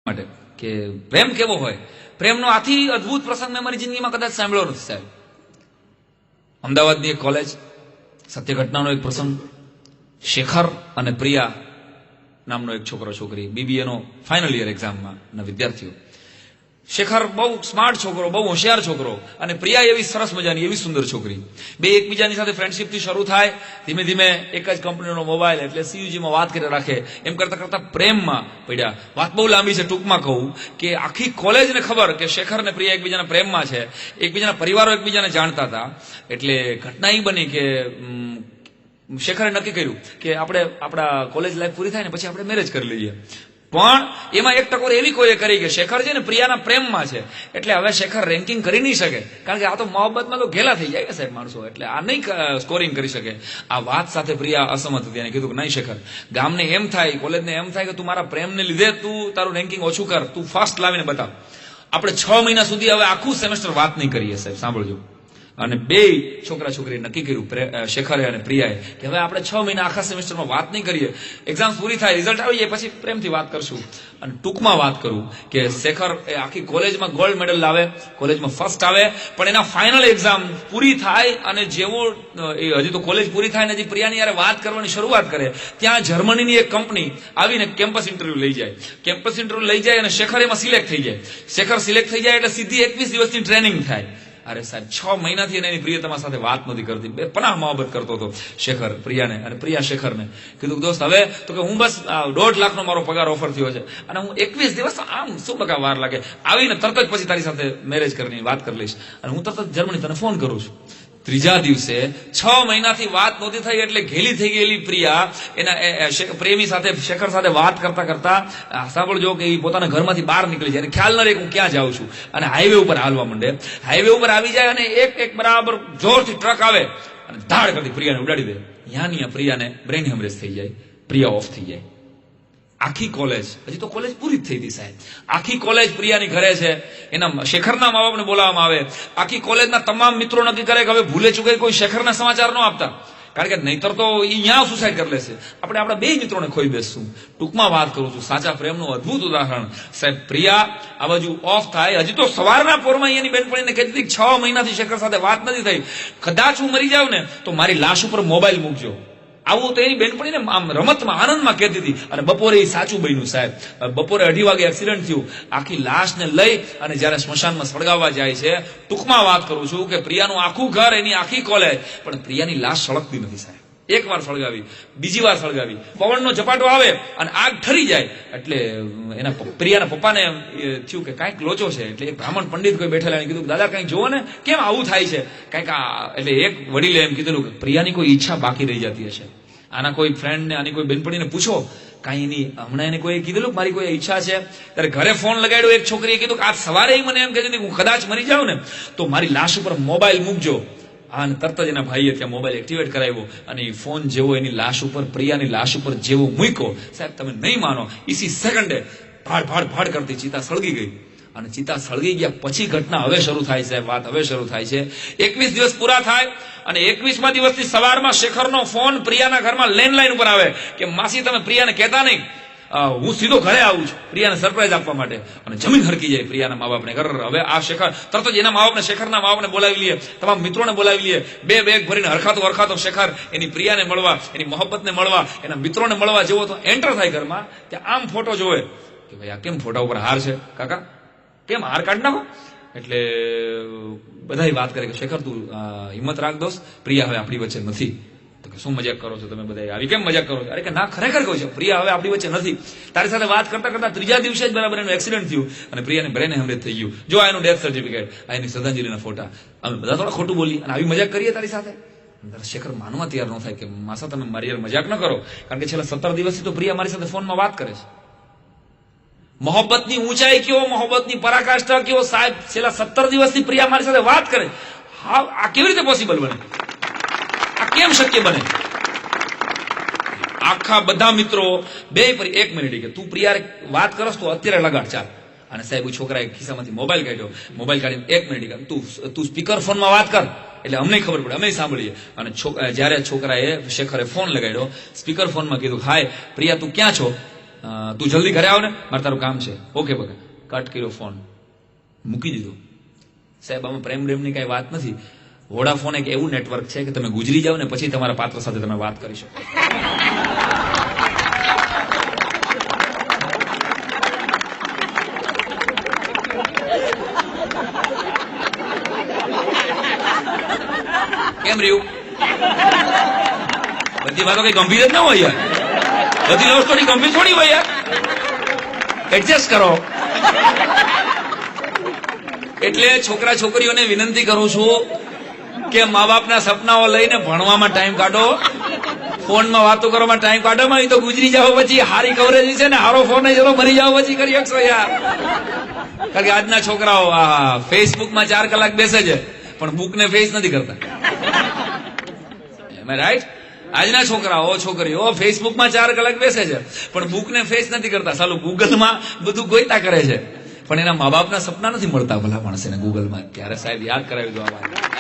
માટે કે પ્રેમ કેવો હોય. પ્રેમનો આથી અદભુત પ્રસંગ મેં મારી જિંદગીમાં કદાચ સાંભળ્યો નથી સાહેબ. અમદાવાદની એક કોલેજ, સત્ય ઘટનાનો એક પ્રસંગ. શેખર અને પ્રિયા નામનો એક છોકરો છોકરી, બીબીએનો ફાઇનલ યર એક્ઝામમાં ના વિદ્યાર્થીઓ. શેખર બહુ સ્માર્ટ છોકરો, બહુ હોશિયાર છોકરો, અને પ્રિયા એવી સરસ મજાની, એવી સુંદર છોકરી. બે એકબીજાની સાથે ફ્રેન્ડશીપથી શરૂ થાય, ધીમે ધીમે એક જ કંપનીનો મોબાઈલ એટલે સીયુજીમાં વાત કરી રાખે, એમ કરતા કરતા પ્રેમમાં પડ્યા. વાત બહુ લાંબી છે, ટૂંકમાં કહું કે આખી કોલેજને ખબર કે શેખર અને પ્રિયા એકબીજાના પ્રેમમાં છે. એકબીજાના પરિવારો એકબીજાને જાણતા હતા. એટલે ઘટના એ બની કે શેખરે નક્કી કર્યું કે આપણે આપણા કોલેજ લાઈફ પૂરી થાય ને પછી આપણે મેરેજ કરી લઈએ. પણ એમાં એક ટકોર એવી કોઈએ કરી કે શેખર છે ને પ્રિયાના પ્રેમમાં છે, એટલે હવે શેખર રેન્કિંગ કરી નહીં શકે, કારણ કે આ તો મોહબ્બતમાં તો ઘેલા થઈ જાય સાહેબ માણસો, એટલે આ નહીં સ્કોરિંગ કરી શકે. આ વાત સાથે પ્રિયા અસમત હતી અને કીધું કે નહીં શેખર, ગામને એમ થાય, કોલેજને એમ થાય કે તું મારા પ્રેમને લીધે તું તારું રેન્કિંગ ઓછું કર, તું ફર્સ્ટ લાવીને બતાવ. આપણે 6 મહિના સુધી હવે આખું સેમેસ્ટર વાત નહીં કરીએ સાહેબ, સાંભળજો. અને બે છોકરા છોકરીએ નક્કી કર્યું, શેખરે અને પ્રિયાએ, કે હવે આપણે 6 મહિના આખા સેમેસ્ટરમાં વાત નહીં કરીએ, એક્ઝામ પૂરી થાય, રિઝલ્ટ આવી જાય પછી પ્રેમથી વાત કરશું. અને ટૂંકમાં વાત કરું કે શેખર એ આખી કોલેજમાં ગોલ્ડ મેડલ લાવે, કોલેજમાં ફર્સ્ટ આવે, પણ એના ફાઇનલ એક્ઝામ પૂરી થાય અને જેવો હજી તો કોલેજ પૂરી થાય ને હજી પ્રિયાની યારે વાત કરવાની શરૂઆત કરે, ત્યાં જર્મનીની એક કંપની આવીને કેમ્પસ ઇન્ટરવ્યુ લઈ જાય. કેમ્પસ ઇન્ટરવ્યુ લઈ જાય અને શેખર એમાં સિલેક્ટ થઈ જાય. શેખર સિલેક્ટ થઈ જાય એટલે સીધી 21 દિવસની ટ્રેનિંગ થાય. અરે સાહેબ, 6 મહિનાથી એની પ્રિયતમા સાથે વાત નથી કરતી, બે પનાહ મોહબ્બત કરતો હતો શેખર પ્રિયાને, અને પ્રિયા શેખરને. કીધું દોસ્ત હવે તો કે હું બસ 1.5 લાખનો મારો પગાર ઓફર થયો છે અને હું 21 દિવસ આમ શું બકા વાર લાગે, આવીને તરત જ પછી તારી સાથે મેરેજ કરીને વાત કરી લઈશ અને હું તરત જ જર્મની તને ફોન કરું છું. ત્રીજા દિવસે 6 મહિનાથી વાત નહોતી થઈ એટલે ઘેલી થઈ ગયેલી પ્રિયા એના પ્રેમી સાથે, શેખર સાથે વાત કરતા કરતા સાંભળજો કે એ પોતાના ઘરમાંથી બહાર નીકળી જાય, ખ્યાલ ન રહે હું ક્યાં જાઉં છું, અને હાઈવે ઉપર હાલવા માંડે. હાઈવે ઉપર આવી જાય અને એક બરાબર જોરથી ટ્રક આવે અને ધાડ કરતી પ્રિયાને ઉડાડી દે. ત્યાં પ્રિયાને બ્રેન હેમરેજ થઈ જાય, પ્રિયા ઓફ થઈ જાય. આખી કોલેજ, હજી તો કોલેજ પૂરી જ થઈ હતી સાહેબ, આખી કોલેજ પ્રિયાની ઘરે છે, એના શેખરના મા બાપને બોલાવવામાં આવે. આખી કોલેજના તમામ મિત્રો નક્કી કરે કે હવે ભૂલે ચૂકે કોઈ શેખરના સમાચાર ન આપતા, કારણ કે નહીતર તો એ અહીંયા સુસાઇડ કરી લેશે, આપણે આપણા બે મિત્રોને ખોઈ બેસશું. ટૂંકમાં વાત કરું છું, સાચા પ્રેમનું અદભુત ઉદાહરણ સાહેબ. પ્રિયા આ બાજુ ઓફ થાય, હજી તો સવારના પોરમાં એની બેનપણીને કહેતી 6 મહિનાથી શેખર સાથે વાત નથી થઈ, કદાચ હું મરી જાઉં ને તો મારી લાશ ઉપર મોબાઈલ મૂકજો. આવું તો એની બેનપણીને આમ રમતમાં આનંદમાં કહેતી હતી. અને બપોરે એ સાચું બન્યું સાહેબ. બપોરે 2:30 વાગે એક્સિડન્ટ થયું. આખી લાશને લઈ અને જયારે સ્મશાનમાં સળગાવવા જાય છે, ટૂંકમાં વાત કરું છું કે પ્રિયાનું આખું ઘર, એની આખી કોલેજ, પણ પ્રિયાની લાશ સળગતી નથી સાહેબ. એક વાર સળગાવી, બીજી વાર સળગાવી, પવનનો ઝપાટો આવે અને આગ ઠરી જાય એટલે એના પ્રિયાના પપ્પાને થયું કે કાંઈક લોચો છે. એટલે એક બ્રાહ્મણ પંડિત કોઈ બેઠેલા એને કીધું, દાદા કંઈક જોવો ને, કેમ આવું થાય છે કાંઈક. એટલે એક વડીલે એમ કીધેલું કે પ્રિયાની કોઈ ઈચ્છા બાકી રહી જતી હશે, આના કોઈ ફ્રેન્ડને, આની કોઈ બેનપણીને પૂછો, કાંઈ એની હમણાં એને કોઈ કીધેલું મારી કોઈ ઈચ્છા છે. ત્યારે ઘરે ફોન લગાડ્યો, એક છોકરીએ કીધું કે આજ સવારે મને એમ કહેતી હું કદાચ મરી જાઉં ને તો મારી લાશ ઉપર મોબાઈલ મૂકજો. અને તરત જ એના ભાઈએ ત્યાં મોબાઈલ એક્ટિવેટ કરાવ્યો અને એ ફોન જેવો એની લાશ ઉપર, પ્રિયાની લાશ ઉપર જેવો મૂક્યો સાહેબ, તમે નહીં માનો, ઇસી સેકન્ડે ભાડ ભાડ ભાડ કરતી ચિતા સળગી ગઈ. અને ચિતા સળગી ગયા પછી ઘટના હવે શરૂ થાય છે, વાત હવે શરૂ થાય છે. 21 દિવસ પૂરા થાય અને 21મા દિવસની સવારમાં શેખરનો ફોન પ્રિયાના ઘરમાં લેન્ડલાઈન ઉપર આવે કે માસી તમે પ્રિયાને કહેતા નહીં, હું સીધો ઘરે આવું છું પ્રિયાને સરપ્રાઈઝ આપવા માટે. અને જમીન હરકી જાય પ્રિયાના મા બાપને. હવે આ શેખર તરત જ એના મા બાપને, શેખરના મા બાપને બોલાવી લઈએ, તમામ મિત્રોને બોલાવી લઈએ. બે બેગ ભરીને હરખાતો શેખર એની પ્રિયાને મળવા, એની મોહબ્બતને મળવા, એના મિત્રોને મળવા જેવો તો એન્ટર થાય ઘરમાં, ત્યાં આમ ફોટો જોવે કે ભાઈ આ કેમ ફોટા ઉપર હાર છે કાકા, કેમ હાર કાઢ નાખો. એટલે બધા વાત કરે કે શેખર તું હિંમત રાખ દોસ્ત, પ્રિયા હવે આપણી વચ્ચે નથી. તો કે શું મજાક કરો છો તમે બધા, આવી કેમ મજાક કરો છો? અરે કે ના ખરેખર કહું છું, પ્રિયા હવે આપણી વચ્ચે નથી. તારી સાથે વાત કરતા કરતા ત્રીજા દિવસે જ બરાબર એનું એક્સિડન્ટ થયું અને પ્રિયાને બ્રેન હેમરેજ થઈ ગયું. જો આ એનું ડેથ સર્ટિફિકેટ, આ એની શ્રદ્ધાંજલિના ફોટા. અમે બધા થોડા ખોટું બોલી અને આવી મજાક કરીએ તારી સાથે. શેખર માનવા તૈયાર ન થાય કે માસા તમે મારી યાર મજાક ન કરો, કારણ કે છેલ્લા 17 દિવસથી તો પ્રિયા મારી સાથે ફોનમાં વાત કરે છે. મોહબ્બતની ઊંચાઈ કયો, મોહબ્બતની પરાકાષ્ઠા કયો સાહેબ, છેલ્લા 17 દિવસથી પ્રિયા મારી સાથે વાત કરે. આ કેવી રીતે પોસિબલ બને? આ કેમ શક્ય બને? આખા બધા મિત્રો બે પર 1 મિનિટ કે તું પ્રિયા વાત કરસ તો અત્યારે લગાડ ચાલ. અને સાહેબ છોકરાએ ખિસ્સામાંથી મોબાઈલ કાઢ્યો, મોબાઈલ કાઢીને 1 મિનિટ તું સ્પીકર ફોનમાં વાત કર, એટલે અમને ખબર પડે, અમે સાંભળીએ. અને જયારે છોકરાએ, શેખરે ફોન લગાડ્યો, સ્પીકર ફોનમાં કીધું, હાય પ્રિયા તું ક્યાં છો? તું જલ્દી ઘરે આવ ને, મારે તારું કામ છે. ઓકે બકા. કટ કર્યો ફોન, મૂકી દીધો. સાહેબ આમાં પ્રેમ પ્રેમની કઈ વાત નથી. વોડાફોન એક એવું નેટવર્ક છે કે તમે ગુજરી જાઓ ને પછી તમારા પાત્ર સાથે તમે વાત કરી શકો. કેમ રહ્યું? બધી વાતો કઈ ગંભીર જ ના હોય યાર. બધી લવ સ્ટોરી ગંભીર થોડી હોય યાર. એડજસ્ટ કરો. એટલે છોકરા છોકરીઓને વિનંતી કરું છું કે મા બાપના સપનાઓ લઈને ભણવામાં ટાઈમ કાઢો, ફોનમાં વાતો કરવામાં ટાઈમ કાઢો. માં તો ગુજરી જાઓ પછી હારી કવરેજ છે ને હારો ફોન ચલો મરી જાઓ પછી કરી શકશો યાર. કારણ કે આજના છોકરાઓ ફેસબુકમાં 4 કલાક બેસે છે પણ બુકને ફેસ નથી કરતા. રાઈટ? આજના છોકરાઓ છોકરીઓ ફેસબુકમાં 4 કલાક બેસે છે પણ બુકને ફેસ નથી કરતા. સાલું ગૂગલમાં બધું ગોઈતા કરે છે પણ એના મા બાપના સપના નથી મળતા ભલા માણસને ગૂગલમાં. ત્યારે સાહેબ યાદ કરાવી દો આ વાત.